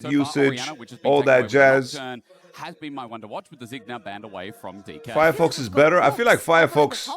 usage, all that jazz. Has been my one to watch, with the Zig now banned away from DK. Firefox is better. I feel like Firefox.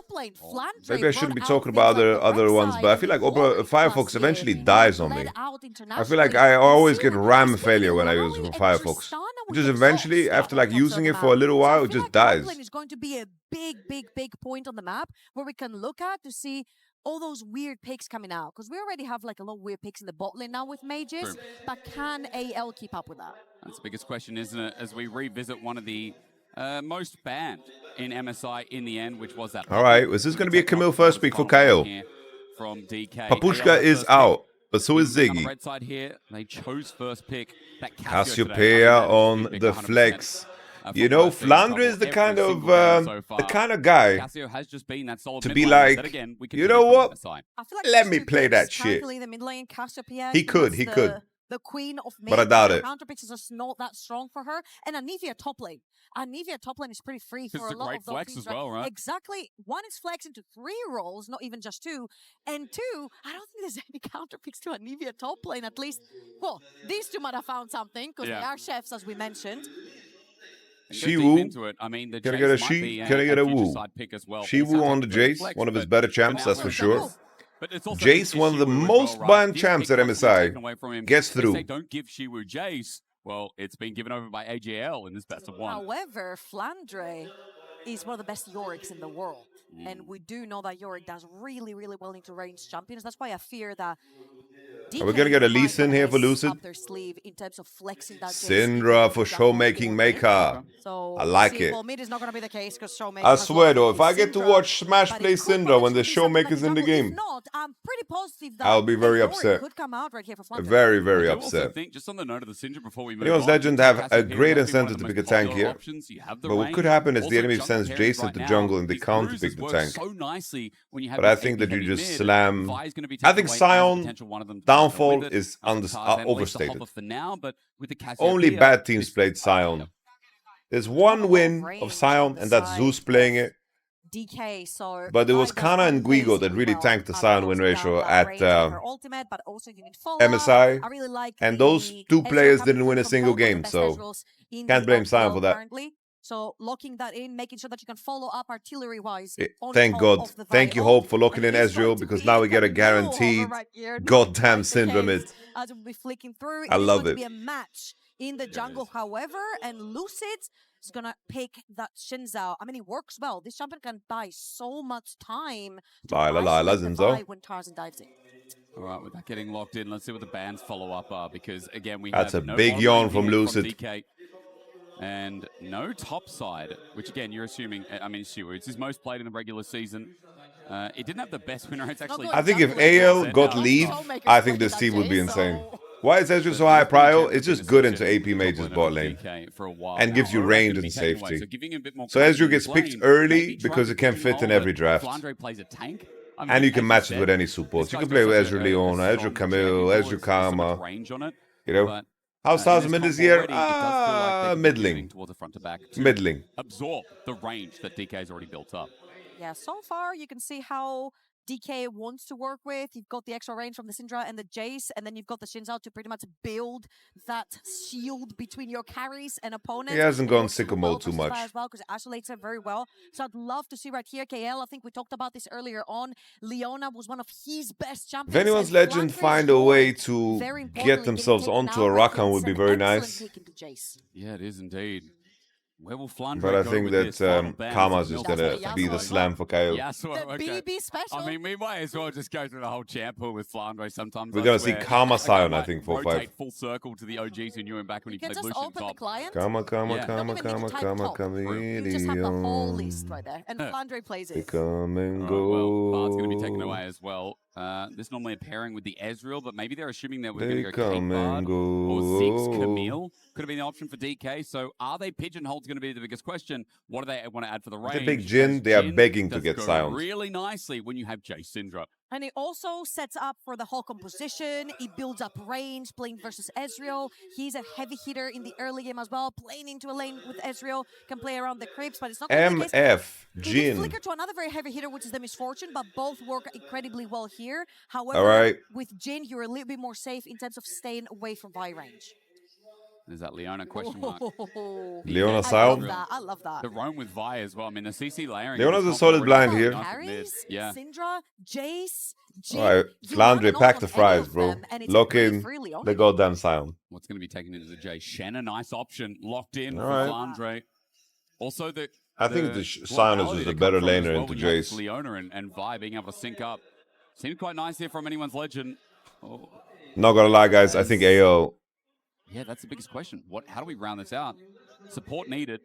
Maybe I shouldn't be talking about other ones, but I feel like Firefox eventually dies on me. I feel like I always get RAM failure when I use Firefox. Just eventually, after like using it for a little while, it just dies. Is going to be a big point on the map where we can look at to see all those weird picks coming out, because we already have like a lot of weird picks in the bot lane now with mages. But can AL keep up with that? That's the biggest question, isn't it? As we revisit one of the most banned in MSI in the end, which was that. All right, is this going to be a Camille first pick for Kael? From DK. Papushka is out, but so is On the Ziggy. red side here, they chose first pick. That Cassiopeia on the flex. You know, Flandre is the kind of guy has just been that solid to be like, again, you know what? I feel like Let me play that shit. The mid lane, Cassiopeia, He could. The queen of mid, but I doubt it. Counter picks is just not that strong for her. And Anivia top lane. Anivia top lane is pretty free for a lot of those flex teams, as well, right? Exactly. One is flex into 3 roles, not even just 2. And 2, I don't think there's any counter picks to Anivia top lane, at least. Well, these 2 might have found something, because they are chefs, as we mentioned. Siwoo. I mean, the Can I get a she? Can I get a woo? Siwoo on the Jayce, one of his better champs, that's for sure. Jayce, one of the most banned champs at MSI, gets through. If they don't give Siwoo Jayce, well, it's been given over by AG.AL in this best of 1. However, Flandre is one of the best Yoriks in the world. And we do know that Yorick does really well into ranged champions. That's why I fear that Are we going to get a Lease in here for Lucid? In terms of flexing that Syndra for showmaking maker. So I like it. Well, mid is not going to be the case, because ShowMaker. I swear though, if I get to watch Smash play Syndra when the showmaker's in the game, not, I'm pretty positive that I'll be very upset. Could come out right here for Flandre. Very upset. Just on the note of the Syndra before we move Anyone's on, Legend have a great incentive to pick a tank here. But what could happen is the enemy sends Jayce into jungle and they can't pick the tank. But I think that you just slam. I think Sion downfall is overstated. Only bad teams played Sion. There's one win of Sion, and that's Zeus playing it. DK, so but it was Kana and Guigo that really tanked the Sion win ratio at MSI. And those 2 players didn't win a single game, so can't blame Sion for that. So locking that in, making sure that you can follow up artillery-wise. Thank God. Thank you, Hope, for locking in Ezreal, because now we get a guaranteed goddamn Syndra mid. As we'll be flicking through, I love it. Be a match in the jungle, however, and Lucid is gonna pick that Shen Zhao. I mean, it works well. This champion can buy so much time when Tarzan dives in. All right, with that getting locked in, let's see what the band's follow-up are, because again, we That's have a big yawn from Lucid. DK. And no top side, which again, you're assuming, I mean, Siwoo, it's his most played in the regular season. It didn't have the best win rates, actually. I think if AL got lead, I think this team would be insane. Why is Ezreal so high prio? It's just good into AP Mage's bot lane and gives you range and safety. So Ezreal gets picked early because it can fit in every draft. And you can match it with any supports. You can play with Ezreal Leona, Ezreal Camille, Ezreal Karma. You know? How's Tarzan mid this year? Middling. Middling. Absorb the range that DK has already built up. Yeah, so far you can see how DK wants to work with. You've got the extra range from the Syndra and the Jayce, and then you've got the Shen Zhao to pretty much build that shield between your carries and opponents. He hasn't gone sicko mode too much. As well, because it isolates her very well. So I'd love to see right here, Kael. I think we talked about this earlier on. Leona was one of his best champions. If anyone's Legend find a way to get themselves onto a Rakan would be very nice. Yeah, it is indeed. Where will Flandre but I think that Karma's just going to be the slam for Kael. Yeah, so, BB special. I mean, we might as well just go through the whole champ pool with Flandre sometimes. We're going to see Karma Sion, I think, 4-5. Full circle to the OGs who knew him back when he played Lucian top. Karma, you just have the whole list right there. And Flandre plays it. Come and go. Well, Bard's going to be taken away as well. This normally a pairing with the Ezreal, but maybe they're assuming that we're going to go Kate Bard or Ziggs Camille. Could have been the option for DK. So are they pigeonholed? Going to be the biggest question. What do they want to add for the range? The big Jhin, they are begging to get Sion. Really nicely when you have Jayce Syndra. And it also sets up for the whole composition. It builds up range, playing versus Ezreal. He's a heavy hitter in the early game as well. Playing into a lane with Ezreal, can play around the creeps, but it's not going to be the case. Jhin. Flicker to another very heavy hitter, which is the Misfortune, but both work incredibly well here. However, with Jhin, you're a little bit more safe in terms of staying away from Vi range. There's that Leona question mark. Leona Sion. Sion. I love that. The roam with Vi as well. I mean, the CC layering. Leona's a solid blind here. Carries, yeah. Syndra, Jayce, Jhin. Alright, Flandre, pack the fries, bro. Lock in the goddamn Sion. What's going to be taken into the Jayce? Shen, a nice option. Locked in for Alright. Flandre. Also, I think the Sion is just a better laner into Jayce. Leona and Vi being able to sync up. Seemed quite nice here from anyone's legend. Oh. Not gonna lie, guys. I think AO. Yeah, that's the biggest question. How do we round this out? Support needed.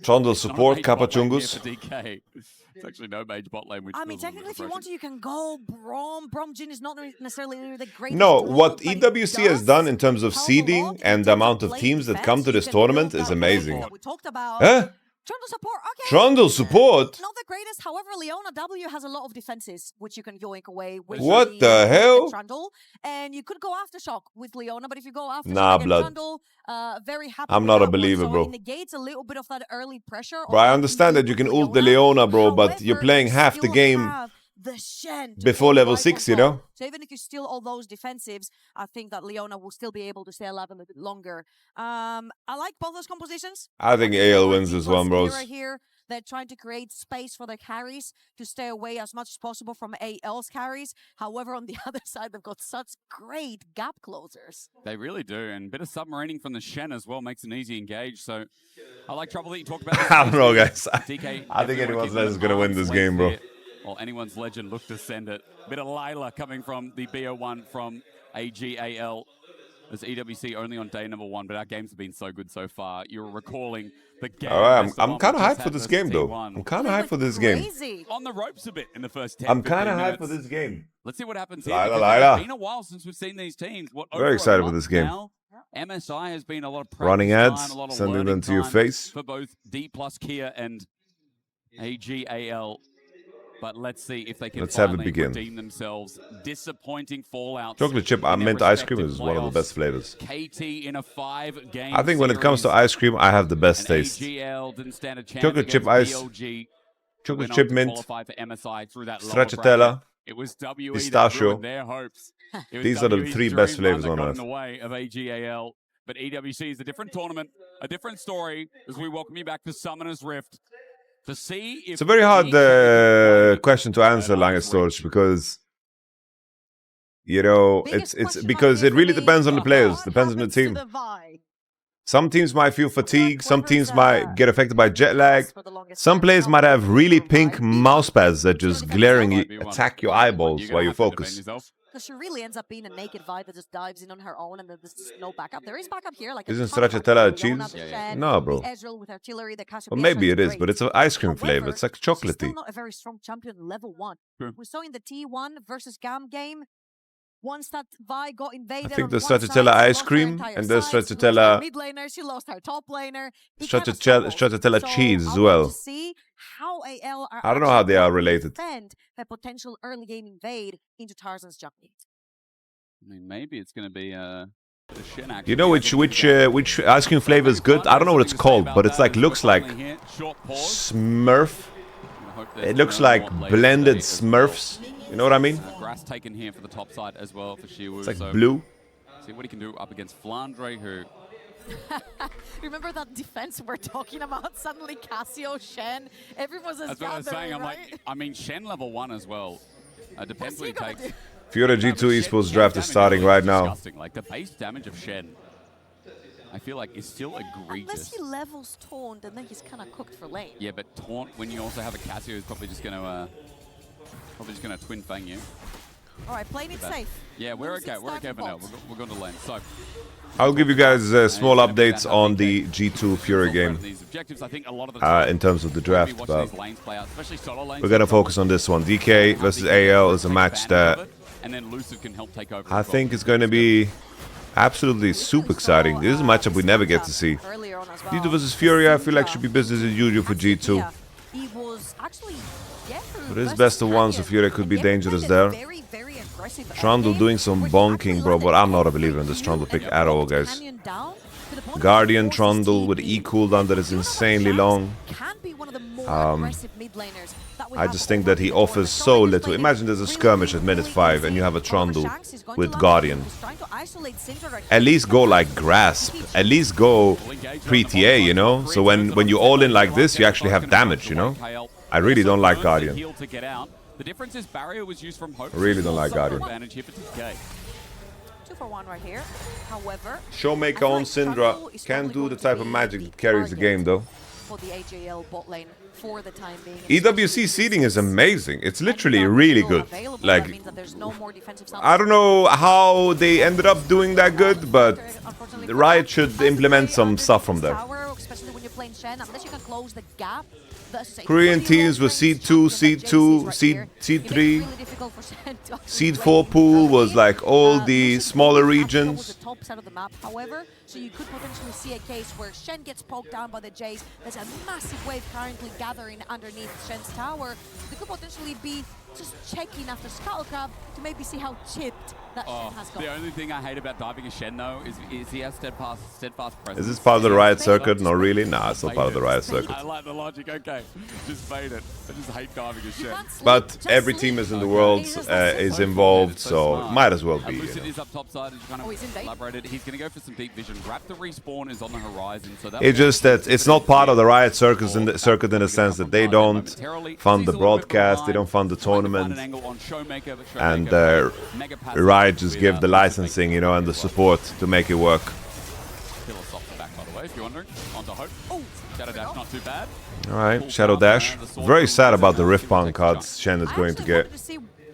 Trundle support, Kappa Chungus. DK. It's actually no mage bot lane. Which I mean, technically, if you want to, you can go Brom. Brom Jhin is not necessarily the greatest. No, draw, what but it EWC has does done in terms of help a seeding lot and in the terms amount of lane teams that defense. come to You this can tournament build is that lane amazing. that we talked about. Huh? Trundle support, okay. Trundle support? Not the greatest. However, Leona W has a lot of defenses, which you can yoink away with What the hell? Trundle. And you could go Aftershock with Leona, but if you go Aftershock Nah, against blood. Trundle, very happy I'm with not a that believer, one. So bro. it negates a little bit of that early pressure. Bro, I understand that you can ult the Leona, bro, but you're playing half the game the Shen before level 6, you know? So even if you steal all those defensives, I think that Leona will still be able to stay alive a little bit longer. I like both those compositions. I think AL wins this one, bros. Here, they're trying to create space for their carries to stay away as much as possible from AL's carries. However, on the other side, they've got such great gap closers. They really do, and a bit of submarining from the Shen as well makes an easy engage. So I like Trouble that you talk about. I don't know, guys. DK, I think anyone's legend is going to win this game, bro. Well, anyone's legend look to send it. Bit of Layla coming from the BO1 from AG.AL. As EWC only on day number 1, but our games have been so good so far. You're recalling the game. All right, I'm kind of hyped for this game, though. I'm kind of hyped for this game. On the ropes a bit in the first 10. I'm kind of hyped for this game. Let's see what happens here. Layla. It's been a while since we've seen these teams. Very excited for this game. Now, MSI has been a lot of practice running ads, time, a lot of sending them to your time face. for both Dplus Kia and AG.AL. But let's see if they can finally redeem themselves. Disappointing fallout. Chocolate chip, I meant ice cream is one of the best flavors. KT in a 5-game I think when it comes to ice cream, I have the best taste. AG.AL didn't stand a chance Chocolate chip ice, BLG, chocolate chip mint, stracciatella, it was WE pistachio. Their hopes. These are the 3 best flavors on earth. In the way of AG.AL. But EWC is a different tournament, a different story as we welcome you back to Summoner's Rift. To see if it's a very hard question to answer, Langestorch, because you know it's because it really depends on the players, depends on the team. Some teams might feel fatigue, some teams might get affected by jet lag, some players might have really pink mouse pads that just glaringly attack your eyeballs while you focus. Because she really ends up being a naked Vi that just dives in on her own, and then there's no backup. There is backup here, like isn't stracciatella a cheese? No, bro. Well, maybe it is, but it's an ice cream flavor. It's like chocolatey. She's still not a very strong champion level 1. We saw in the T1 versus GAM game, once that Vi got invaded, I think the stracciatella ice cream and the stracciatella mid laner, she lost her top laner. Stracciatella cheese as well. How AL are I don't know how they are related. A potential early game invade into Tarzan's jungle. I mean, maybe it's going to be Shen. You know which ice cream flavor is good? I don't know what it's called, but it's like looks like Smurf. It looks like blended Smurfs. You know what I mean? Grass taken here for the top side as well for Siwoo. It's like blue. See what he can do up against Flandre, who... Remember that defense we're talking about? Suddenly Cassio, Shen, everyone's just That's what I was saying. I'm like, I mean, Shen level 1 as well. Depends what he takes. Fiora G2 Esports draft is starting right now. Like the base damage of Shen, I feel like is still egregious. Unless he levels Taunt, and then he's kind of cooked for lane. Yeah, but Taunt, when you also have a Cassio, is probably just going to twin fang you. All right, playing it safe. Yeah, we're okay. We're okay for now. We're going to lane. So I'll give you guys small updates on the G2 Fury game in terms of the draft. But we're going to focus on this one. DK versus AL is a match that I think is going to be absolutely super exciting. This is a matchup we never get to see. G2 versus Fury, I feel like should be business as usual for G2. But it is best of 1, so Fury could be dangerous there. Trundle doing some bonking, bro, but I'm not a believer in this Trundle pick at all, guys. Guardian Trundle with E cooldown that is insanely long. Can be one of the more aggressive mid laners that we I just think that he offers so little. Imagine there's a skirmish at minute 5 and you have a Trundle with Guardian. At least go like Grasp. At least go pre-TA, you know? So when you all in like this, you actually have damage, you know? I really don't like Guardian. The difference is barrier was used from Hope. I really don't like Guardian. 2 for 1 right here. However, ShowMaker on Syndra can do the type of magic that carries the game though. For the AG.AL bot lane for the time being. EWC seeding is amazing. It's literally really good. Like, I don't know how they ended up doing that good, but the Riot should implement some stuff from there. Especially when you're playing Shen, unless you can close the gap. Korean teams with Seed 2, Seed 2, Seed 3. Seed 4 pool was like all the smaller regions. However, so you could potentially see a case where Shen gets poked down by the Jayce. There's a massive wave currently gathering underneath Shen's tower. They could potentially be just checking after Scuttlecrab to maybe see how chipped that Shen has got. The only thing I hate about diving a Shen though is he has steadfast presence. Is this part of the Riot circuit? Not really. Nah, it's not part of the Riot circuit. I like the logic. Okay, just fade it. I just hate diving a Shen. But every team is in the world is involved, so might as well be. Lucid is up top side. Kind of elaborated. He's going to go for some deep vision. Raptor respawn is on the horizon, so it's just that it's not part of the Riot circuit in the sense that they don't fund the broadcast, they don't fund the tournament, and Riot just give the licensing, you know, and the support to make it work. Shadow Dash not too bad. Alright, Shadow Dash. Very sad about the Rift Pound cards Shen is going to get.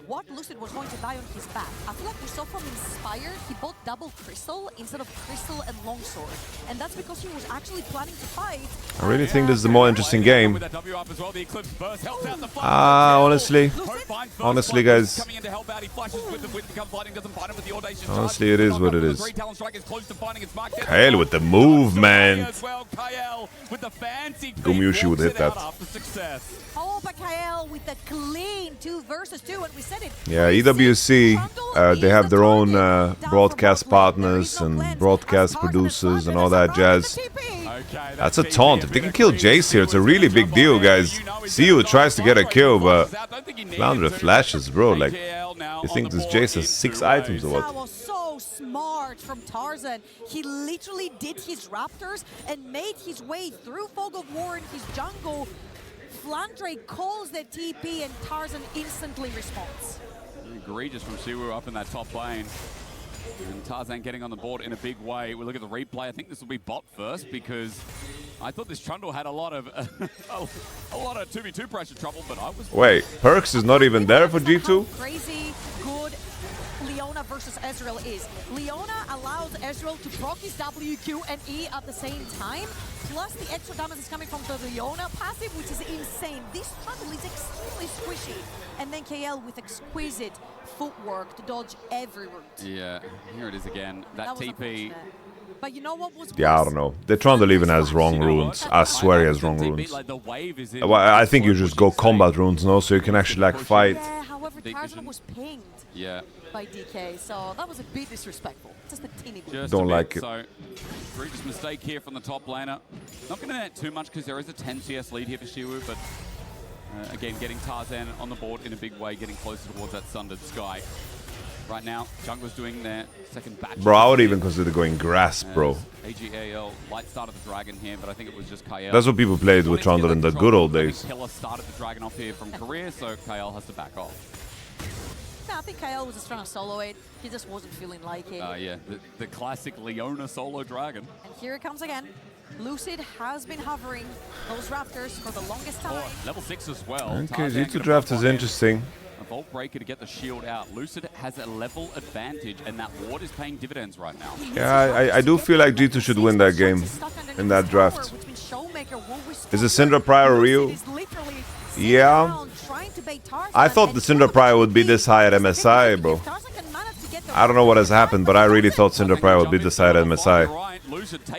What Lucid was going to buy on his back. I feel like we saw from Inspired, he bought double Crystal instead of Crystal and Longsword. And that's because he was actually planning to fight. I really think this is the more interesting game. Honestly guys. Honestly, it is what it is. Kael with the movement. Gumyushi would hit that. Oh, but Kael with the clean 2 versus 2, and we said it. Yeah, EWC, they have their own broadcast partners and broadcast producers and all that jazz. That's a taunt. If they can kill Jayce here, it's a really big deal, guys. Siwoo tries to get a kill, but Flandre flashes, bro. Like, you think this Jayce has 6 items or what? That was so smart from Tarzan. He literally did his Raptors and made his way through Fog of War in his jungle. Flandre calls the TP and Tarzan instantly responds. Egregious from Siwoo up in that top lane. And Tarzan getting on the board in a big way. We look at the replay. I think this will be bot first because I thought this Trundle had a lot of 2v2 pressure trouble, but I was... Wait, Perks is not even there for G2? Crazy good Leona versus Ezreal is. Leona allows Ezreal to proc his W, Q, and E at the same time. Plus the extra damage is coming from the Leona passive, which is insane. This Trundle is extremely squishy. And then Kael with exquisite footwork to dodge every route. Yeah, here it is again. That TP. But you know what was Yeah, I don't know. The Trundle even has wrong runes. I swear he has wrong runes. Well, I think you just go combat runes, no? So you can actually like fight. Yeah, however, Tarzan was pinged by DK, so that was a bit disrespectful. Just a teeny bit. Don't like it. So, egregious mistake here from the top laner. Not going to net too much because there is a 10 CS lead here for Siwoo, but again, getting Tarzan on the board in a big way, getting closer towards that sundered sky. Right now, Jungler's doing their second batch. Bro, I would even consider going Grasp, bro. AG.AL light started the Dragon here, but I think it was just Kael. That's what people played with Trundle in the good old days. Killer started the Dragon off here from Korea, so Kael has to back off. No, I think Kael was just trying to solo it. He just wasn't feeling like it. Yeah, the classic Leona solo Dragon. And here it comes again. Lucid has been hovering those Raptors for the longest time. Level 6 as well. Okay, G2 draft is interesting. A Vault Breaker to get the shield out. Lucid has a level advantage, and that ward is paying dividends right now. Yeah, I do feel like G2 should win that game in that draft. Is the Syndra Prior real? Yeah. I thought the Syndra Prior would be this high at MSI, bro. I don't know what has happened, but I really thought Syndra Prior would be this high at MSI.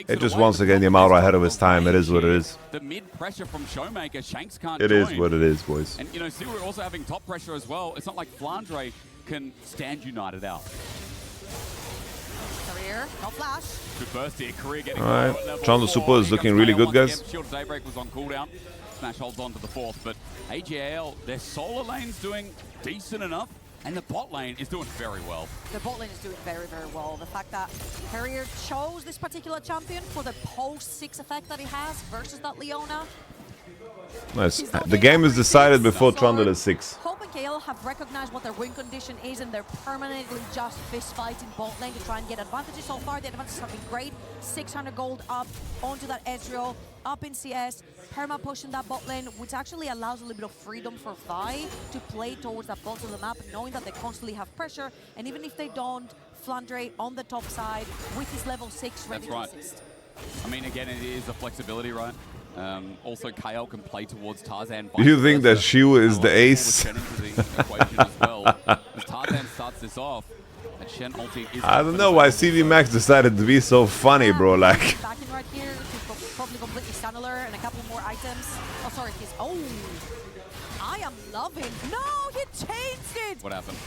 It just once again came out ahead of his time. It is what it is. The mid pressure from ShowMaker, Shanks can't It is what it is, boys. And you know, Siwoo also having top pressure as well. It's not like Flandre can stand United out. Career, no flash. Good burst here. Career getting Alright, Trundle Super is looking really good, guys. Shield of Daybreak was on cooldown. Smash holds on to the fourth, but AG.AL, their solo lane's doing decent enough, and the bot lane is doing very well. The bot lane is doing very, very well. The fact that Career chose this particular champion for the post-6 effect that he has versus that Leona. Nice. The game is decided before Trundle is 6. Hope and Kael have recognized what their win condition is, and they're permanently just fist fighting bot lane to try and get advantages. So far, the advantages have been great. 600 gold up onto that Ezreal, up in CS, perma pushing that bot lane, which actually allows a little bit of freedom for Vi to play towards that bottom of the map, knowing that they constantly have pressure, and even if they don't, Flandre on the top side with his level 6 ready to assist. I mean, again, it is a flexibility, right? Also, Kael can play towards Tarzan. Do you think that Siwoo is the ace? Tarzan starts this off. Shen ulti is I don't know why CV Max decided to be so funny, bro. Like. Back in right here, probably completely Stunner and a couple more items. Oh, sorry, he's. Oh, I am loving. No, he changed it. What happened?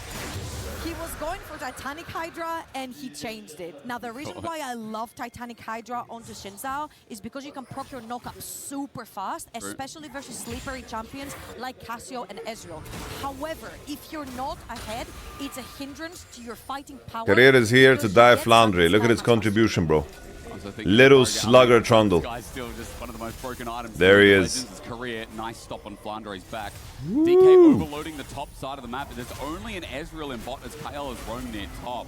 He was going for Titanic Hydra and he changed it. Now, the reason why I love Titanic Hydra onto Zhao is because you can proc your knock-up super fast, especially versus slippery champions like Cassio and Ezreal. However, if you're not ahead, it's a hindrance to your fighting power. Career is here to die Flandre. Look at his contribution, bro. Little slugger Trundle. There he is. Career, nice stop on Flandre's back. DK overloading the top side of the map. There's only an Ezreal in bot as Kael is roaming near top.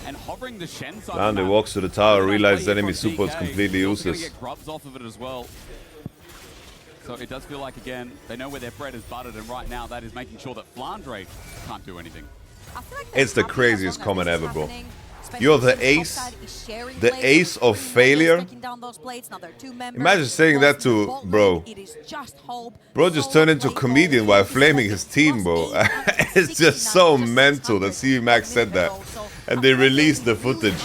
And hovering the Shen side. Flandre walks to the tower, realizes enemy support is completely useless. Get grubs off of it as well. So it does feel like, again, they know where their bread is buttered, and right now that is making sure that Flandre can't do anything. It's the craziest comment ever, bro. You're the ace of failure. Imagine saying that to bro. Bro just turned into a comedian while flaming his team, bro. It's just so mental that CV Max said that. And they released the footage.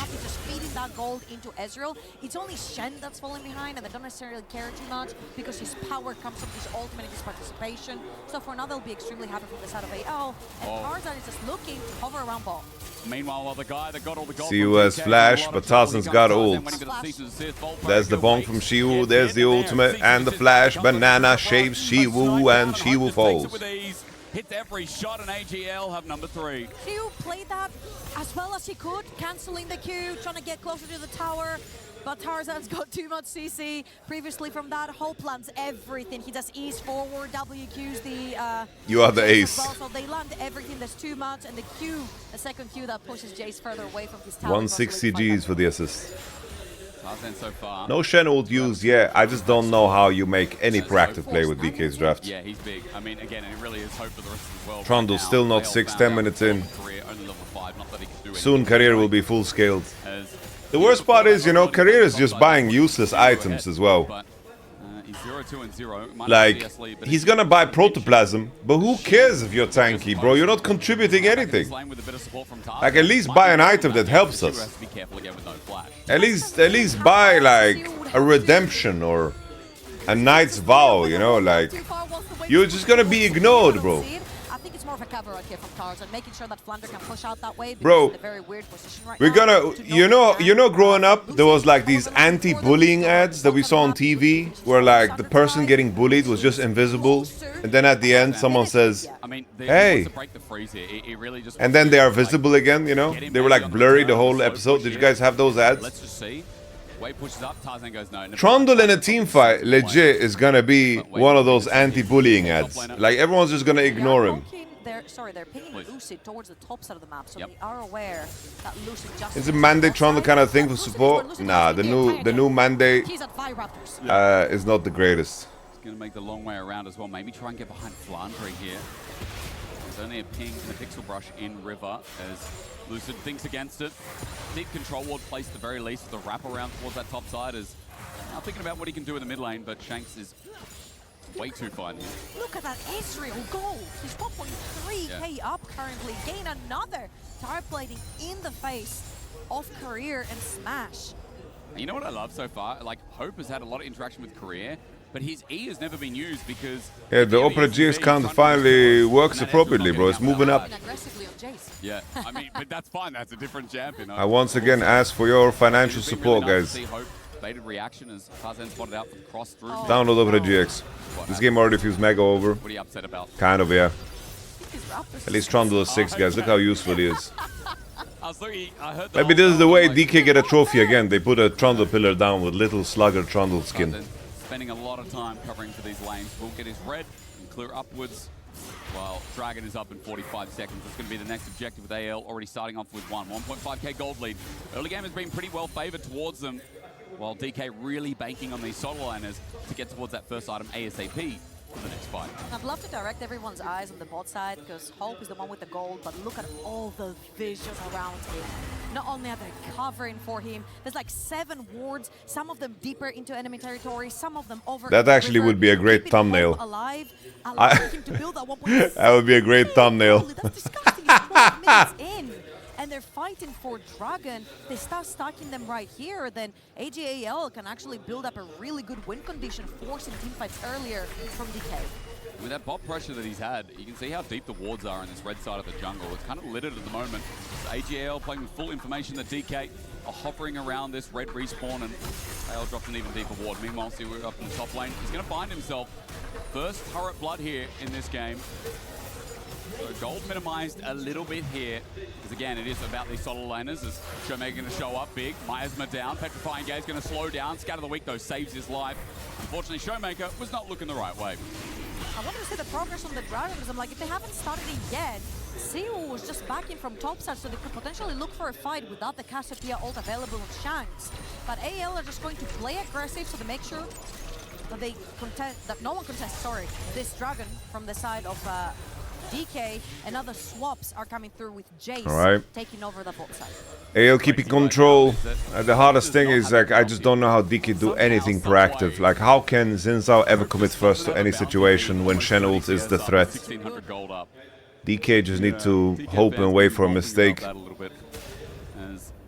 Gold into Ezreal. It's only Shen that's falling behind, and they don't necessarily care too much because his power comes from his ultimate and his participation. So for now, they'll be extremely happy from the side of AL. And Tarzan is just looking to hover around ball. Meanwhile, the guy that got all the gold. Siwoo has flash, but Tarzan's got ult. There's the bonk from Siwoo, there's the ultimate and the flash. Banana shapes Siwoo, and Siwoo falls. Hits every shot, and AG.AL have number 3. Siwoo played that as well as he could, cancelling the Q, trying to get closer to the tower. But Tarzan's got too much CC previously from that. Whole plans everything. He does ease forward, WQs the... you are the ace. So they land everything, there's too much. And the Q, the second Q that pushes Jayce further away from his tower. 160 Gs for the assist. So far. No Shen ult used yet. I just don't know how you make any proactive play with DK's draft. Yeah, he's big. I mean, again, it really is hope for the rest of the world. Trundle still not 6-10 minutes in. Soon Career will be full scaled. The worst part is, you know, Career is just buying useless items as well. Like, he's gonna buy Protoplasm, but who cares if you're tanky, bro? You're not contributing anything. Like, at least buy an item that helps us. At least buy, like, a Redemption or a Knight's Vow, you know? Like, you're just gonna be ignored, bro. More of a cover out here from Tarzan, making sure that Flandre can push out that way. Bro, in a very weird position right we're now. gonna, you know, growing up, there was like these anti-bullying ads that we saw on TV, where like the person getting bullied was just invisible, and then at the end someone says, "Hey," and then they are visible again. You know, they were like blurry the whole episode. Did you guys have those ads? Let's just see. Pushes up, Tarzan goes no. Trundle in a team fight, legit, is gonna be one of those anti-bullying ads. Like everyone's just gonna ignore him. They're pinging Lucid towards the top side of the map, so they are aware that Lucid just... Is it mandate Trundle kind of thing for support? Nah, the new mandate is not the greatest. He's going to make the long way around as well. Maybe try and get behind Flandre here. There's only a ping and a pixel brush in River as Lucid thinks against it. Deep control ward placed at the very least with the wrap around towards that top side is now thinking about what he can do in the mid lane, but Shanks is way too fine. Look at that Ezreal gold. He's 1.3k up currently. Gain another tire plating in the face of Career and Smash. You know what I love so far? Like, Hope has had a lot of interaction with Career, but his E has never been used because... Yeah, the Opera GX count finally works appropriately, bro. It's moving up. Aggressively on Jayce. Yeah, I mean, but that's fine. That's a different champion. I once again ask for your financial support, guys. Baited reaction as Tarzan spotted out for the cross through. Download Opera GX. This game already feels mega over. What are you upset about? Kind of, yeah. At least Trundle is 6, guys. Look how useful he is. Maybe this is the way DK get a trophy again. They put a Trundle pillar down with little slugger Trundle skin. Spending a lot of time covering for these lanes. Will get his red and clear upwards. While Dragon is up in 45 seconds. It's going to be the next objective with AL already starting off with 1.5k gold lead. Early game has been pretty well favored towards them. While DK really banking on these solo liners to get towards that first item ASAP for the next fight. I'd love to direct everyone's eyes on the bot side because Hope is the one with the gold, but look at all the visions around him. Not only are they covering for him, there's like 7 wards, some of them deeper into enemy territory, some of them over. That actually would be a great thumbnail. Alive, allowing him to build that 1.6. That would be a great thumbnail. That's disgusting. It's 12 minutes in. And they're fighting for Dragon. They start stacking them right here, then AG.AL can actually build up a really good win condition, forcing teamfights earlier from DK. With that bot pressure that he's had, you can see how deep the wards are in this red side of the jungle. It's kind of littered at the moment. So AG.AL playing with full information that DK are hovering around this red respawn, and AL dropped an even deeper ward. Meanwhile, Siwoo up in the top lane. He's going to find himself first turret blood here in this game. So gold minimized a little bit here, because again, it is about these solo laners. As ShowMaker going to show up big, Miasma down, Petrifying Gaze going to slow down, Scatter the Weak though saves his life. Unfortunately, ShowMaker was not looking the right way. I wanted to see the progress on the Dragon, because I'm like, if they haven't started it yet, Siwoo was just backing from topside, so they could potentially look for a fight without the Cassiopeia ult available with Shanks. But AL are just going to play aggressive, so they make sure that they contest, that no one contests, this Dragon from the side of DK, and other swaps are coming through with Jayce taking over the bot side. AL keeping control. The hardest thing is, like, I just don't know how DK do anything proactive. Like, how can Zhao ever commit first to any situation when Shen ult is the threat? DK just need to hope and wait for a mistake.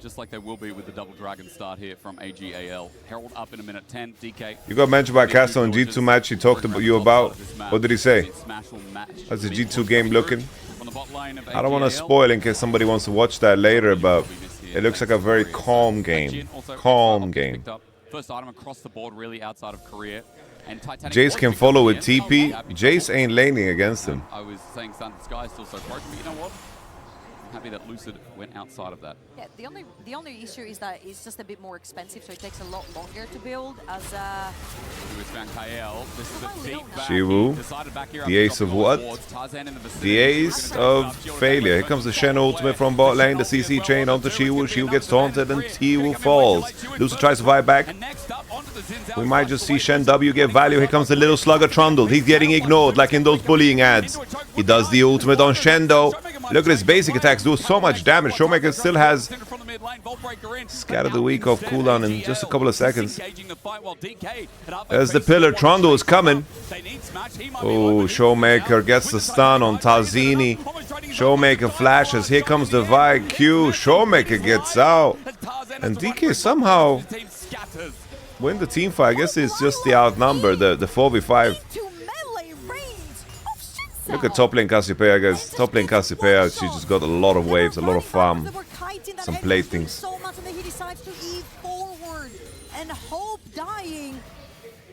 Just like they will be with the double dragon start here from AG.AL. Herald up in a minute 10. DK. You got mentioned by Castle in G2 match he talked about you about. What did he say? How's the G2 game looking? I don't want to spoil in case somebody wants to watch that later, but it looks like a very calm game. Calm game. First item across the board really outside of Korea. Jayce can follow with TP. Jayce ain't laning against him. I was saying Sun Sky is still so broken, but you know what? Happy that Lucid went outside of that. Yeah, the only issue is that it's just a bit more expensive, so it takes a lot longer to build. As Kael, this is a deep back. Siwoo, the ace of what? The ace of failure. Here comes the Shen ultimate from bot lane. The CC chain onto Siwoo. Siwoo gets taunted and Siwoo falls. Lucid tries to fight back. We might just see Shen W get value. Here comes the little slugger Trundle. He's getting ignored like in those bullying ads. He does the ultimate on Shen though. Look at his basic attacks do so much damage. ShowMaker still has Scatter the Weak off cooldown in just a couple of seconds. There's the pillar. Trundle is coming. Oh, ShowMaker gets the stun on Tarzini. ShowMaker flashes. Here comes the Vi Q. ShowMaker gets out. And DK somehow win the team fight. I guess it's just the outnumber, the 4v5. Look at top lane Cassiopeia, guys. Top lane Cassiopeia, she just got a lot of waves, a lot of farm, some playthings. So much and then he decides to E forward, and Hope dying.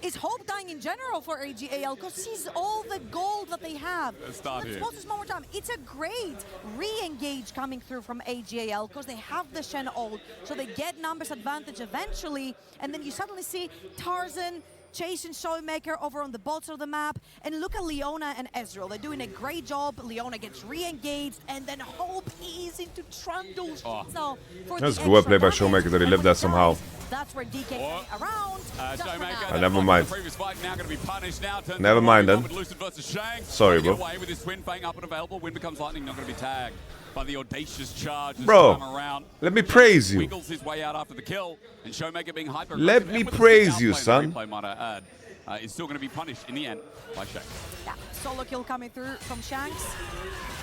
Is Hope dying in general for AG.AL because sees all the gold that they have. Let's watch this one more time. It's a great re-engage coming through from AG.AL because they have the Shen ult, so they get numbers advantage eventually, and then you suddenly see Tarzan chasing ShowMaker over on the bottom of the map, and look at Leona and Ezreal. They're doing a great job. Leona gets re-engaged, and then Hope is into Trundle. So that's good play by ShowMaker that he lived that somehow. That's where DK came around. Never mind. Never mind then. Sorry, bro. By the audacious charge. Bro, let me praise you. His way out after the kill, and ShowMaker being hyper. Let me praise you, son. Is still going to be punished in the end by Shanks. Yeah, solo kill coming through from Shanks.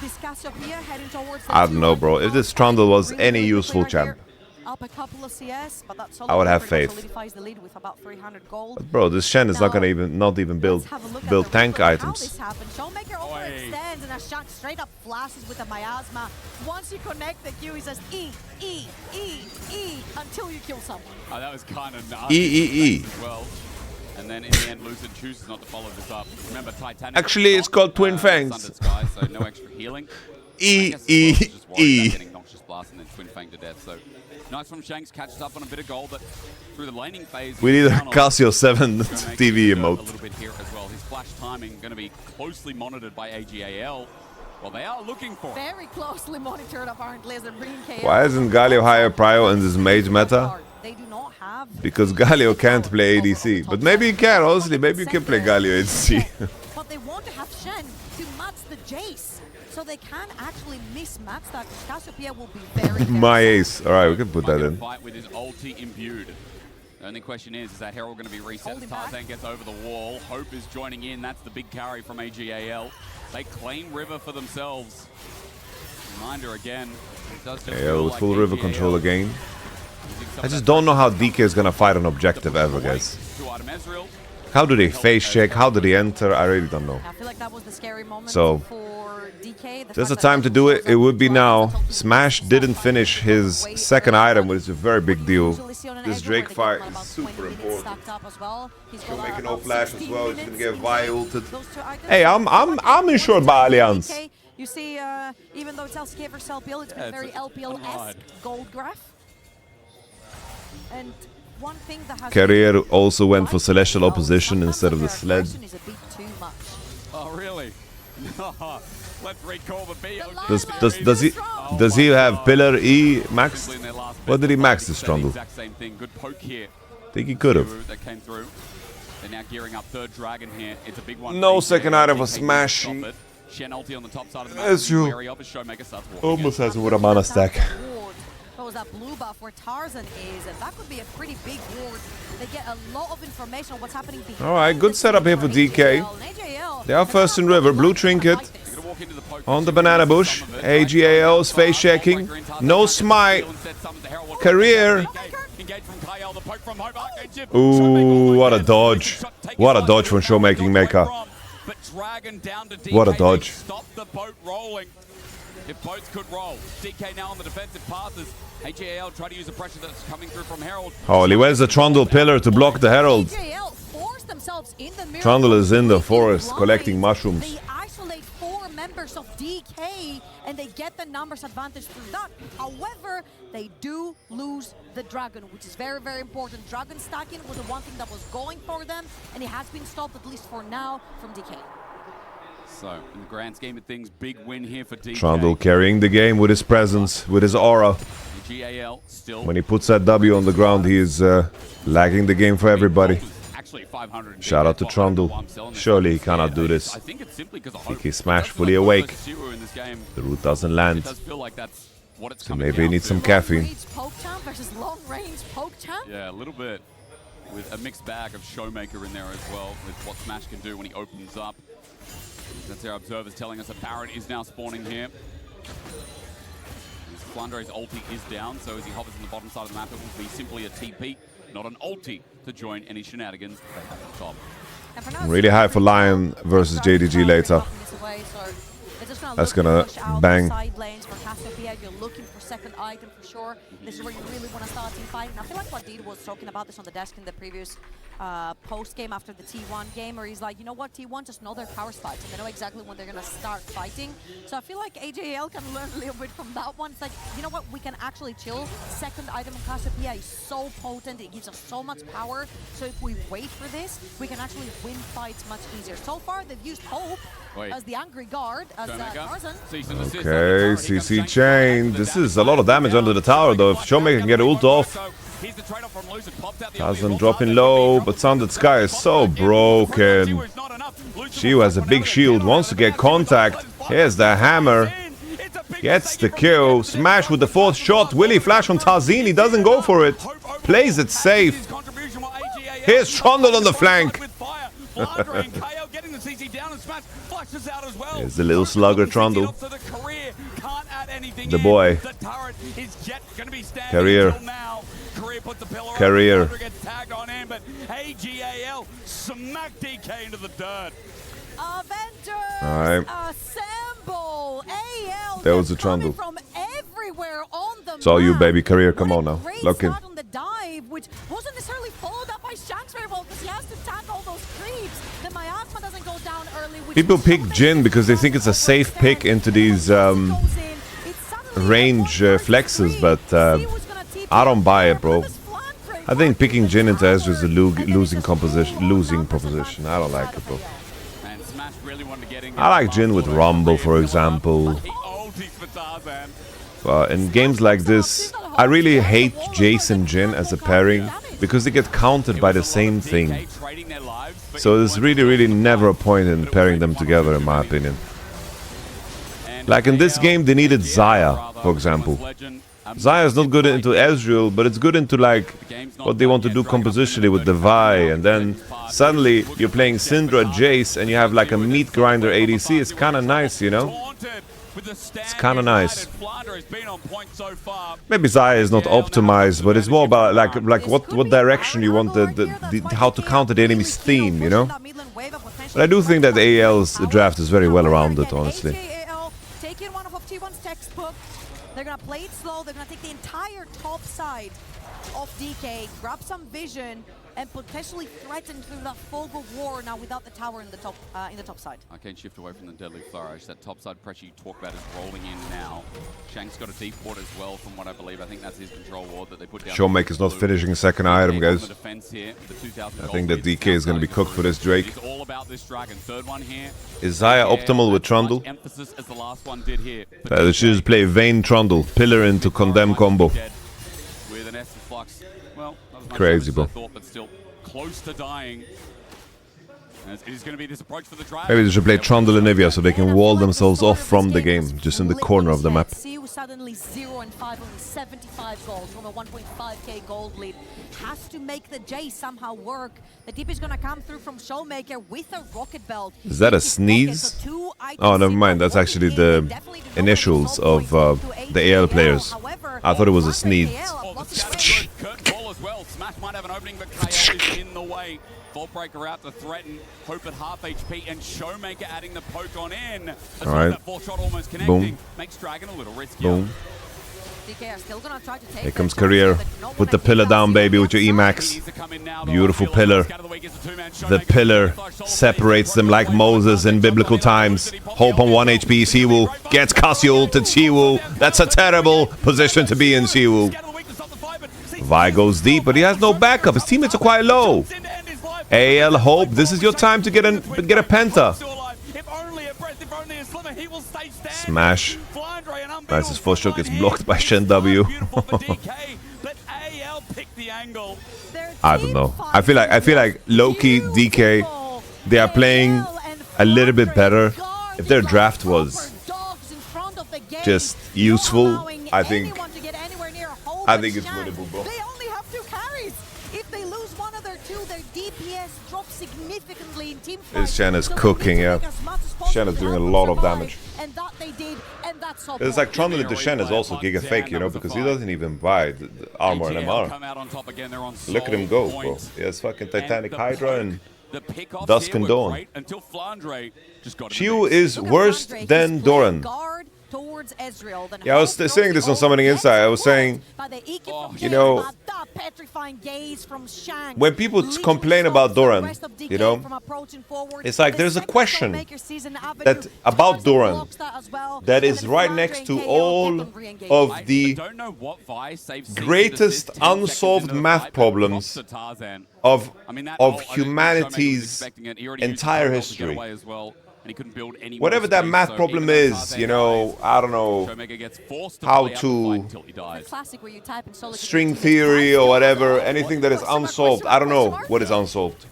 This Cassiopeia heading towards. I don't know, bro. If this Trundle was any useful champ, up a couple of CS, but that's I would have faith. solidifies the lead with about 300 gold. But bro, this Shen is not gonna even build tank items. ShowMaker overextends and a Shanks straight up flashes with a miasma. Once you connect the Q, he says E until you kill someone. Oh, that was kind of nasty. E. Well, and then in the end, Lucid chooses not to follow this up. Remember, Titanic. Actually, it's called Twin Fangs. Sky, so no extra healing. E. Getting Noxious Blast and then Twin Fang to death. So nice from Shanks, catches up on a bit of gold, but through the laning phase. We need a Casio 7 TV emote. A little bit here as well. His flash timing going to be closely monitored by AG.AL. Well, they are looking for it. Very closely monitored apparently as they're bringing Kael. Why isn't Galio higher prio in this mage meta? They do not have. Because Galio can't play ADC. But maybe you can, honestly. Maybe you can play Galio ADC. But they want to have Shen to match the Jayce. So they can actually mismatch that. Cassiopeia will be very My ace. Alright, we can put that in. Fight with his ulti imbued. The only question is that Herald going to be reset? Tarzan gets over the wall. Hope is joining in. That's the big carry from AG.AL. They claim River for themselves. Reminder again. It does just Yeah, with like full River control again. I just don't know how DK is gonna fight an objective ever, guys. How do they face check? How do they enter? I really don't know. I feel like that was the scary moment So, for DK. there's a time to do it. It would be now. Smash didn't finish his second item, which is a very big deal. This Drake fight is super important. He'll make no flash as well. He's gonna get Vi ulted. Hey, I'm insured by Allianz. You see, even though it's LCK versus LPL, it's been very LPL-esque gold graph. And one thing that has Carrier also went for Celestial Opposition instead of the Sled. Oh, really? Let's recall the B. Does he have Pillar E maxed? What did he max this Trundle? Good poke here. Think he could have. That came through. They're now gearing up third dragon here. It's a big one. No second item for Smash. Shen ulti on the top side of the map. ShowMaker almost has with a mana stack. What was that blue buff where Tarzan is, and that could be a pretty big ward. They get a lot of information on what's happening behind. Alright, good setup here for DK. They are first in River. Blue Trinket on the banana bush. AG.AL is face checking. No smite. Career. Ooh, what a dodge. What a dodge from Showmaking Maker. What a dodge. Stop the boat rolling. If boats could roll. DK now on the defensive passes. AG.AL try to use the pressure that's coming through from Herald. Holy, where's the Trundle pillar to block the Herald? Trundle is in the forest collecting mushrooms. They isolate 4 members of DK and they get the numbers advantage through that. However, they do lose the dragon, which is very, very important. Dragon stacking was the one thing that was going for them, and it has been stopped, at least for now, from DK. So, in the grand scheme of things, big win here for DK. Trundle carrying the game with his presence, with his aura. AG.AL still. When he puts that W on the ground, he is lagging the game for everybody. Shout out to Trundle. Surely he cannot do this. I think he smashed fully awake. The root doesn't land. So maybe he needs some caffeine. Yeah, a little bit. With a mixed bag of ShowMaker in there as well, with what Smash can do when he opens up. That's our observers telling us a Barret is now spawning here. Flandre's ulti is down, so as he hovers in the bottom side of the map, it will be simply a TP, not an ulti, to join any shenanigans at the top. Really high for Lion versus JDG later. That's gonna bang. You're looking for second item for sure. This is where you really want to start team fighting. I feel like what Deed was talking about this on the desk in the previous post game after the T1 game, where he's like, you know what, T1 just know their power spikes and they know exactly when they're gonna start fighting. So I feel like AG.AL can learn a little bit from that one. It's like, you know what, we can actually chill. Second item on Cassiopeia is so potent, it gives us so much power. So if we wait for this, we can actually win fights much easier. So far, they've used Hope as the angry guard, as Tarzan. Okay, CC chain. This is a lot of damage under the tower though. If ShowMaker can get ult off. Tarzan dropping low, but Sundered Sky is so broken. Siwoo has a big shield, wants to get contact. Here's the hammer. Gets the kill. Smash with the 4th shot. Will he flash on Tarzan? He doesn't go for it. Plays it safe. Here's Trundle on the flank. Here's the little slugger Trundle. anything the boy. The turret is yet going to be standing Career. until now. Career puts the pillar Career. on. Gets tagged on in, but AG.AL smack DK into the dirt. Avengers Alright. assemble. AL There was a Trundle. from everywhere on the It's all you, map. baby. Career, come on now. Great Lock in. start on the dive, which wasn't necessarily followed up by Shanks very well because he has to tag all those creeps. The miasma doesn't go down early. Which People pick Jhin because they think it's a safe pick into these range flexes, but I don't buy it, bro. I think picking Jhin into Ezreal is a losing proposition. I don't like it, bro. I like Jhin with Rumble, for example. In games like this, I really hate Jayce and Jhin as a pairing because they get countered by the same thing. So there's really never a point in pairing them together, in my opinion. Like in this game, they needed Xayah, for example. Xayah is not good into Ezreal, but it's good into like what they want to do compositionally with the Vi, and then suddenly you're playing Syndra, Jayce, and you have like a meat grinder ADC. It's kind of nice, you know? It's kind of nice. Maybe Xayah is not optimized, but it's more about like what direction you want how to counter the enemy's theme, you know? But I do think that AL's draft is very well rounded, honestly. Taking one of T1's textbook. They're gonna play it slow. They're gonna take the entire top side of DK, grab some vision, and potentially threaten through that fog of war now without the tower in the top side. I can shift away from the deadly flourish. That top side pressure you talk about is rolling in now. Shanks got a deep port as well, from what I believe. I think that's his control ward that they put down. ShowMaker's not finishing a second item, guys. I think that DK is going to be cooked for this Drake. It's all about this dragon. Third one here. Is Xayah optimal with Trundle? Emphasis as the last one did here. They should just play Vayne Trundle, pillar into condemn combo. With an Essence Flux. Well, crazy, bro. But still close to dying. It is going to be this approach for the dragon. Maybe they should play Trundle and Nivea so they can wall themselves off from the game, just in the corner of the map. Siwoo suddenly 0 and 5, only 75 gold from a 1.5k gold lead. Has to make the Jayce somehow work. The DP is going to come through from ShowMaker with a rocket belt. Is that a sneeze? Oh, never mind. That's actually the initials of the AL players. I thought it was a sneeze. Smash might have an opening, but Kael is in the way. Vault Breaker out to threaten. Hope at half HP, and ShowMaker adding the poke on in. All right. That full shot almost connecting. Boom. Makes Dragon a little riskier. Boom. DK are still gonna try to take Here comes Career. Put the pillar down, baby, with your Emax. Beautiful pillar. The pillar separates them like Moses in biblical times. Hope on 1 HP. Siwoo gets Cassio ulted Siwoo. That's a terrible position to be in, Siwoo. Vi goes deep, but he has no backup. His teammates are quite low. AL Hope, this is your time to get a penta. Smash. Nice, his first shot gets blocked by Shen W. I don't know. I feel like low-key DK, they are playing a little bit better. If their draft was just useful, I think it's winnable, bro. They only have 2 carries. If they lose one of their 2, their DPS drops significantly in team fight. This Shen is cooking, yeah. Shen is doing a lot of damage. And that they did, and that's all. It's like Trundle into Shen is also giga fake, you know, because he doesn't even buy the armor and MR. Look at him go, bro. He has fucking Titanic Hydra and Dusk and Dawn. Siwoo is worse than Doran. Yeah, I was saying this on Summoning Inside. I was saying, you know, when people complain about Doran, you know, it's like there's a question that about Doran that is right next to all of the greatest unsolved math problems of humanity's entire history. Whatever that math problem is, you know, I don't know how to string theory or whatever, anything that is unsolved. I don't know what is unsolved.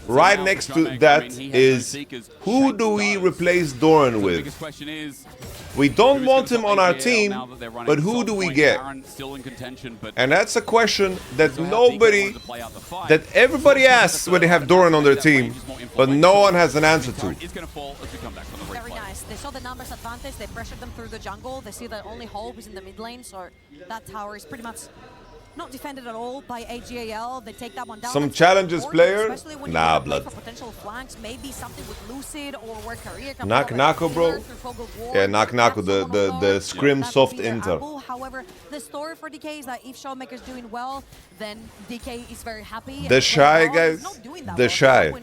Right next to that is, who do we replace Doran with? We don't want him on our team, but who do we get? And that's a question that everybody asks when they have Doran on their team, but no one has an answer to. Very nice. They saw the numbers advantage. They pressure them through the jungle. They see that only hope is in the mid lane, so that tower is pretty much not defended at all by AG.AL. They take that one down. Some challenges player? Nah, blood. For potential flanks, maybe something with Lucid or where career can Nako, bro. Yeah, Nako, the scrim soft inter. However, the story for DK is that if ShowMaker is doing well, then DK is very happy. The Shy, guys. The Shy.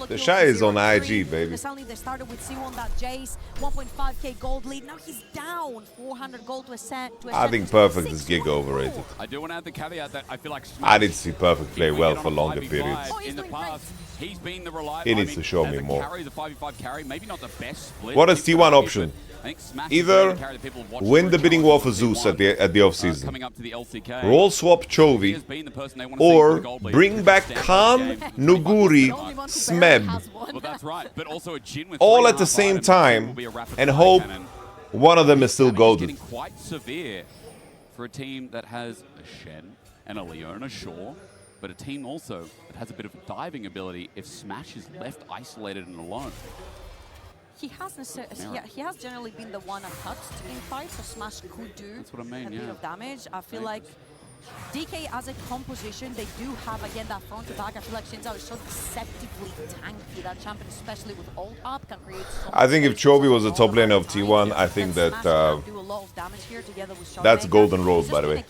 The Shy is on IG, baby. Suddenly they started with Siwoo on that Jayce, 1.5k gold lead. Now he's down 400 gold to a Shen. I think Perfect is gig overrated. I do want to add the caveat that I feel like I need to see Perfect play well for longer periods. In the past, he's been the reliable. He needs to show me more. Carry, the 5v5 carry, maybe not the best split. What is T1 option? Either win the bidding war for Zeus at the off-season, roll swap Chovy, or bring back Khan, Nuguri, Smeb, all at the same time, and hope one of them is still golden. Quite severe for a team that has a Shen and a Leona, sure, but a team also that has a bit of diving ability if Smash is left isolated and alone. He has generally been the one untouched in fights, so Smash could do a bit of damage. I feel like DK as a composition, they do have again that front to back. I feel like Shinzao is so deceptively tanky. That champion, especially with ult up, can create so I think if Chovy was a top laner of T1, I think that that's golden road, by the way.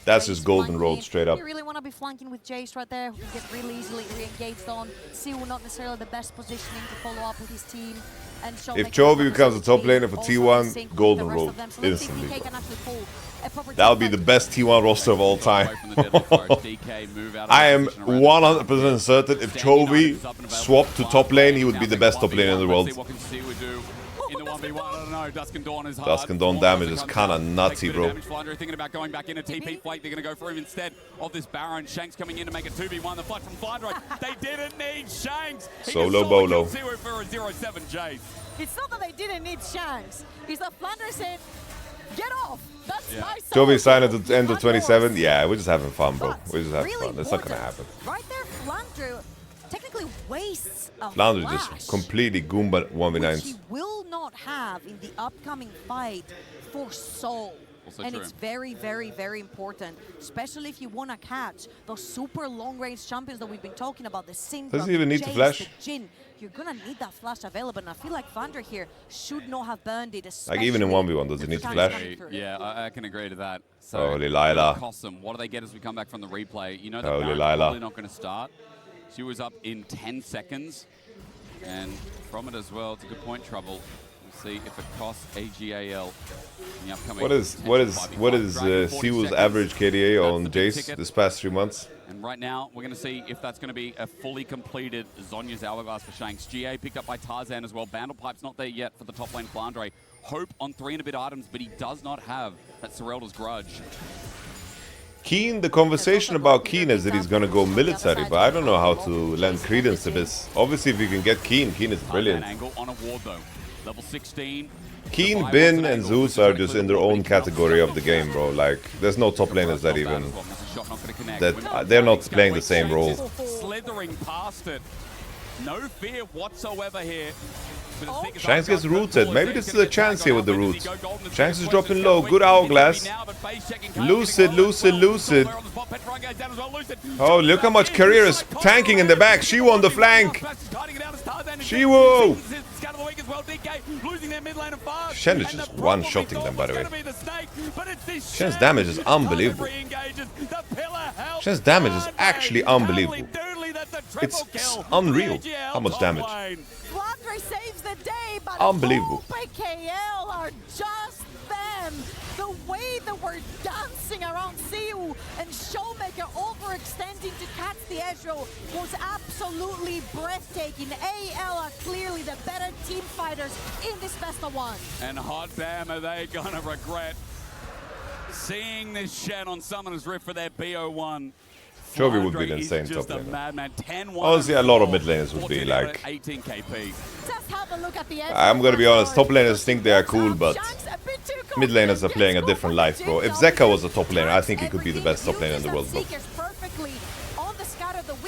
That's just golden road straight up. You really want to be flanking with Jayce right there, who can get really easily re-engaged on. Siwoo not necessarily the best positioning to follow up with his team. If Chovy becomes a top laner for T1, golden road instantly. That would be the best T1 roster of all time. I am 100% certain if Chovy swapped to top lane, he would be the best top lane in the world. Dusk and Dawn damage is kind of nutty, bro. Flandre thinking about going back in a TP flank. They're going to go for him instead of this Baron. Shanks coming in to make a 2v1. The fight from Flandre. They didn't need Shanks. Solo bolo. Siwoo for a 0-7 Jayce. It's not that they didn't need Shanks. It's that Flandre said, get off. That's my side. Chovy signed at the end of 27. Yeah, we're just having fun, bro. We're just having fun. That's not going to happen. Right there, Flandre technically wastes a Flandre just completely Goomba 1v9s. Which he will not have in the upcoming fight for Soul. And it's very, very, very important, especially if you want to catch those super long-range champions that we've been talking about, the Syndra, does he even need Jayce, to flash? the Jhin. You're going to need that flash available, and I feel like Flandre here should not have burned it, like even in 1v1, does he need to flash? Yeah, I can agree to that. So, holy Lila. What do they get as we come back from the replay? You know that Holy Baron's Lila. probably not going to start. She was up in 10 seconds, and from it as well, it's a good point, Trouble. We'll see if it costs AG.AL in the upcoming. What is Siwoo's average KDA on Jayce this past 3 months? And right now, we're going to see if that's going to be a fully completed Zhonya's Hourglass for Shanks. GA picked up by Tarzan as well. Bandlepipe's not there yet for the top lane Flandre. Hope on 3 and a bit items, but he does not have that Serelda's Grudge. Keen, the conversation about Keen is that he's going to go military, but I don't know how to lend credence to this. Obviously, if you can get Keen, Keen is brilliant. Angle on a ward though. Level 16. Keen, Bin, and Zeus are just in their own category of the game, bro. Like, there's no top laners that even... they're not playing the same role. Slithering past it. No fear whatsoever here. Shanks gets rooted. Maybe this is a chance here with the roots. Shanks is dropping low. Good Hourglass. Lucid. Oh, look how much career is tanking in the back. Siwoo on the flank. Siwoo. Shen is just one-shotting them, by the way. Shen's damage is unbelievable. Shen's damage is actually unbelievable. It's unreal how much damage. Flandre saves the day, but unbelievable. Kael are just them. The way that we're dancing around Siwoo and ShowMaker overextending to catch the Ezreal was absolutely breathtaking. AL are clearly the better team fighters in this best of one. And hot damn, are they gonna regret seeing this Shen on Summoner's Rift for their BO1. Chovy would be the insane top laner. Honestly, a lot of mid laners would be like... I'm gonna be honest, top laners think they are cool, but mid laners are playing a different life, bro. If Zeka was a top laner, I think he could be the best top laner in the world, bro.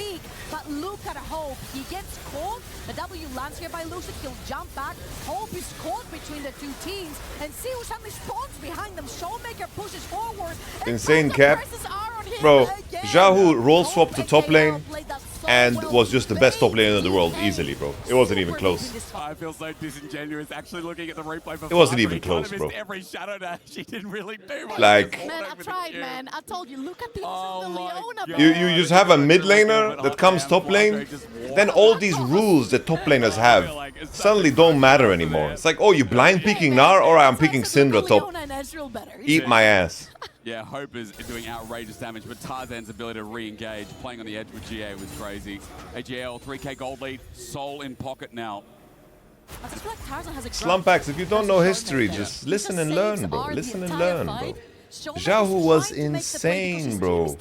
peek, but look at Hope. He gets caught. The W lands here by Lucid. He'll jump back. Hope is caught between the two teams, and Siwoo suddenly spawns behind them. ShowMaker pushes forward. Insane cap. Bro, Zhao roll swapped to top lane and was just the best top laner in the world easily, bro. It wasn't even close. I feel so disingenuous actually looking at the replay for It wasn't Flandre. even close, bro. Every shadow dash, she didn't really do much. Like, Man, I tried, man. I told you, look at the Leona. you just have a mid laner that comes top lane, then all these rules that top laners have suddenly don't matter anymore. It's like, oh, you blind peeking Gnar? Alright, I'm picking Syndra top. Eat my ass. Yeah, Hope is doing outrageous damage, but Tarzan's ability to re-engage, playing on the edge with GA was crazy. AG.AL, 3k gold lead, Soul in pocket now. Slumpbacks, if you don't know history, just listen and learn, bro. Listen and learn, bro. Zhao was insane, bro.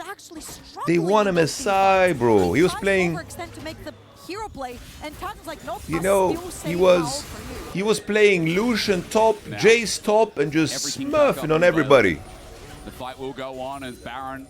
They won him aside, bro. He was playing... You know, he was playing Lucian top, Jayce top, and just smurfing on everybody. The fight will go on as Baron.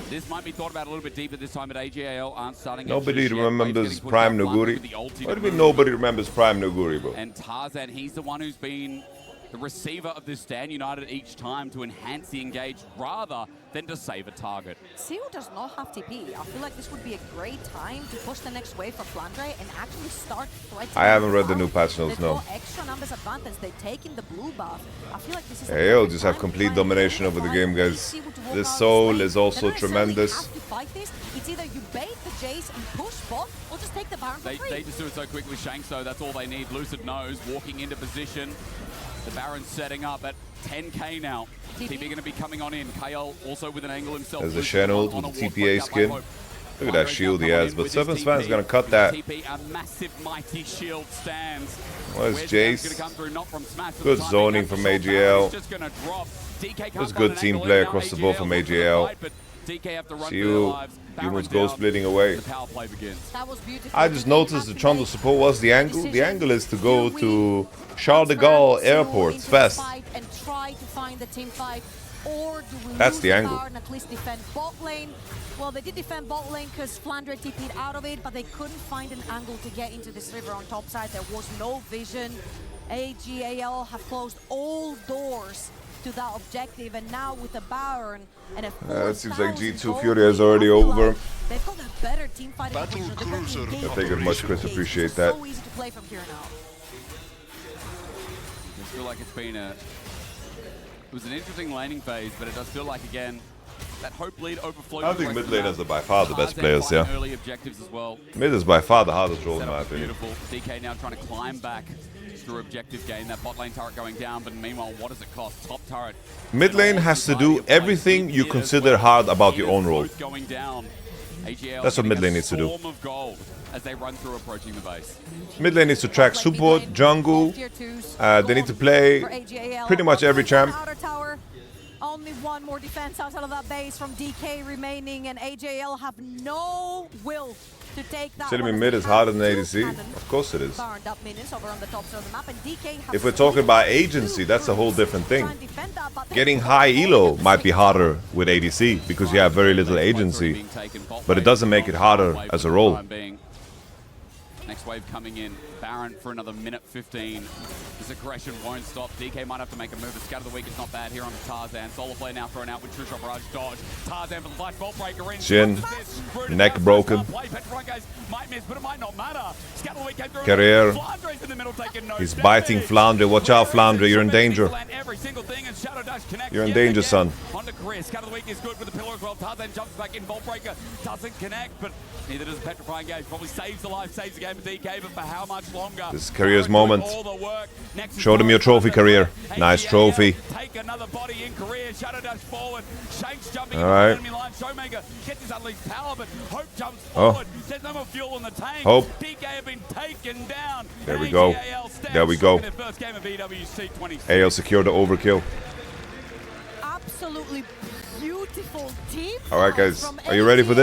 This might be thought about a little bit deeper this time, but AG.AL aren't starting. Nobody remembers Prime Nuguri. What do you mean nobody remembers Prime Nuguri, bro? And Tarzan, he's the one who's been the receiver of this Stand United each time to enhance the engage rather than to save a target. Siwoo does not have TP. I feel like this would be a great time to push the next wave for Flandre and actually start threatening. I haven't read the new patch notes, no. Extra numbers advantage. They take in the blue buff. I feel like this is AL just have complete domination over the game, guys. This Soul is also tremendous. It's either you bait the Jayce and push bot, or just take the Baron for free. They just do it so quick with Shanks, though. That's all they need. Lucid knows, walking into position. The Baron's setting up at 10k now. TP going to be coming on in. Kael also with an angle himself. There's a Shen ult with the TPA skin. Look at that shield he has, but Serpent's Fan is going to cut that. A massive, mighty shield stands. Where's Jayce? Good zoning from AG.AL. There's good team play across the board from AG.AL. Siwoo, humans go splitting away. I just noticed the Trundle support was the angle. The angle is to go to Charles de Gaulle Airport fast. That's the angle. At least defend bot lane. Well, they did defend bot lane because Flandre TP'd out of it, but they couldn't find an angle to get into this river on top side. There was no vision. AG.AL have closed all doors to that objective, and now with a Baron and a it seems like G2 Fury is already over. They've got a better team fight. Thank you very much, Chris. Appreciate that. So easy to play from here now. I feel like it's been it was an interesting laning phase, but it does feel like again that Hope lead overflows. I think mid lane is by far the best players, yeah. Early objectives as well. Mid is by far the hardest role in my opinion. Beautiful. DK now trying to climb back through objective gain. That bot lane turret going down, but meanwhile, what does it cost? Top turret. Mid lane has to do everything you consider hard about your own role. Going down. That's what mid lane needs to do. Of gold as they run through approaching the base. Mid lane needs to track support, jungle. They need to play pretty much every champ. Only one more defense outside of that base from DK remaining, and AG.AL have no will to take that. Telling me mid is harder than ADC? Of course it is. If we're talking about agency, that's a whole different thing. Getting high elo might be harder with ADC because you have very little agency, but it doesn't make it harder as a role. Next wave coming in. Baron for another minute 15. This aggression won't stop. DK might have to make a move. The scatter of the week is not bad here on the Tarzan. Solo play now thrown out with True Shot Barrage dodge. Tarzan for the flash bolt breaker in. Jhin, neck broken. Might miss, but it might not matter. Scatter of the week came through. Career. Flandre's in the middle taking no He's biting Flandre. Watch out, Flandre. You're in danger. You're in danger, son. On to Chris. Scatter of the week is good with the pillar as well. Tarzan jumps back in. Bolt breaker doesn't connect, but neither does Petrifying Gauge. Probably saves the life, saves the game of DK, but for how much longer? This is Career's moment. Show them your trophy, Career. Nice trophy. Take another body in Career. Shadow dash forward. Shanks jumping in the enemy line. ShowMaker gets his unleashed power, but Hope jumps forward. There's no more fuel in the tank. Hope. DK have been taken down. There we go. There we go. AL secured the overkill. Absolutely beautiful team. All right, guys. Are you ready for this?